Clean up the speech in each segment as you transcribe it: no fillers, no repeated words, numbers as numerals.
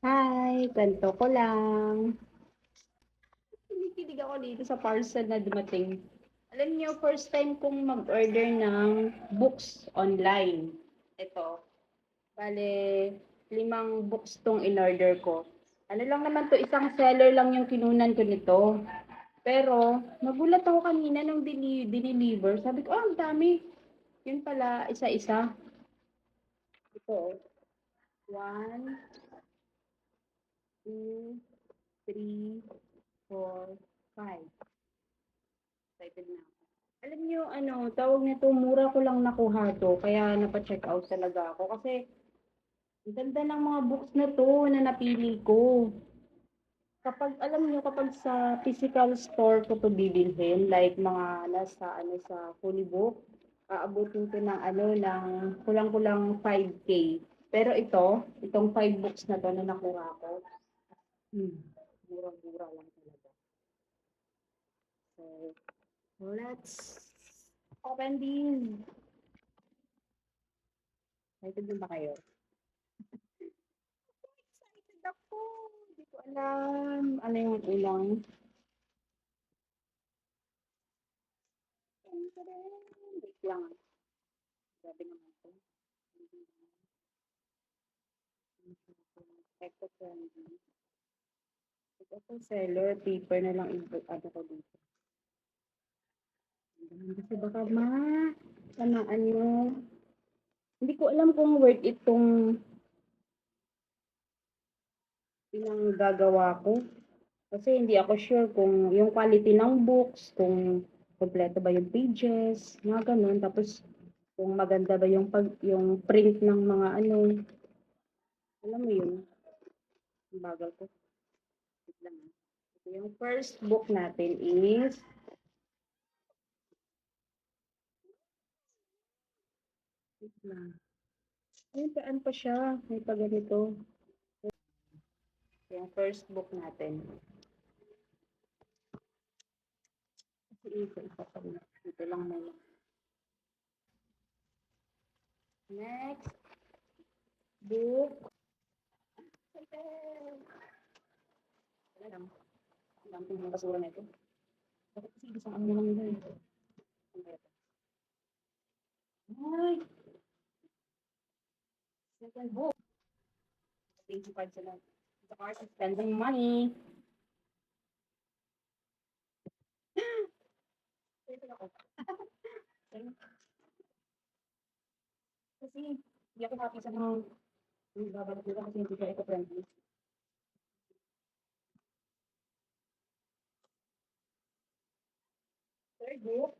Hi, ganito ko lang. Kinikilig ako dito sa parcel na dumating. Alam niyo, first time kong mag-order ng books online. Ito, bale, 5 books tong in-order ko. Ano lang naman to, isang seller lang yung kinunan ko nito. Pero, nagulat ako kanina nung dineliver. Sabi ko, ang dami. Yun pala, isa-isa. Ito, 1, 2, 3, 4, 5. Excited na ako. Alam niyo ano, tawag nito, mura ko lang nakuha 'to, kaya napa-check out talaga ako. Kasi ang ganda ng mga books na 'to na napili ko. Kapag alam niyo, kapag sa physical store ko 'to bibilhin, like mga nasa ano, sa Fully Book, aabutin ko ng ano, ng kulang-kulang 5K. Pero itong 5 books na 'to na nakuha ko, hmm, murang-mura lang talaga. So, let's open din. Excited din ba kayo? Excited ako. Hindi ko alam. Ano yung ulang? Wait lang. Grabe naman to. Eco friendly. Ito seller, paper na lang ano ko dito. Kasi baka tamaan nyo. Hindi ko alam kung worth itong pinanggagawa ko. Kasi hindi ako sure kung yung quality ng books, kung kompleto ba yung pages, mga ganun. Tapos kung maganda ba yung print ng mga ano, alam mo yun, ang bagal ko. Wait lang ah. So, yung first book natin is, wait lang. Ay, saan pa siya? May pa ganito. Yung first book natin. Kasi isa pa na. Dito lang na lang. Next book. Wala lang. Ang dami ng basura na ito. Bakit kasi isang ano lang nila eh. Ay, second book. Thank you, sila. The cars is spending money. Ito ako. Kasi, hindi ako happy sa mga babalik nila kasi hindi siya eco-friendly. Third book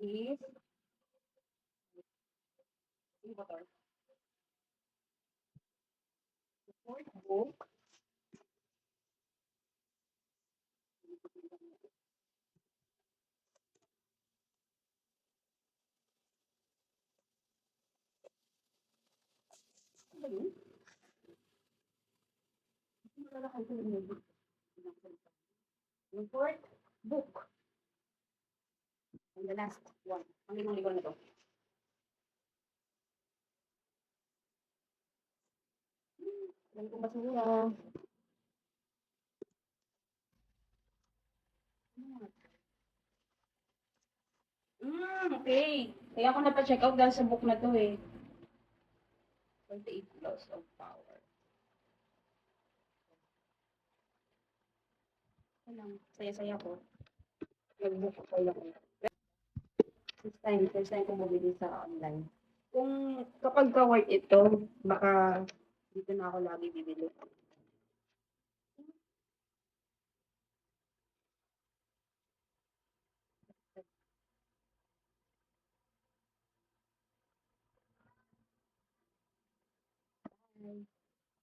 is, ano ba to? The fourth book, ano ba yun? Malalakay ko yung book. Yung fourth book. And the last one. Ang limang libro na to. Dami kong basura. Okay. Kaya ako napa-check out dahil sa book na to eh. 28 Laws of Power. Ito lang. Saya-saya ko. Nag-book ko lang. First time ko bumili sa online. Kung kapag ka-worth ito, baka dito na ako lagi bibili. Bye.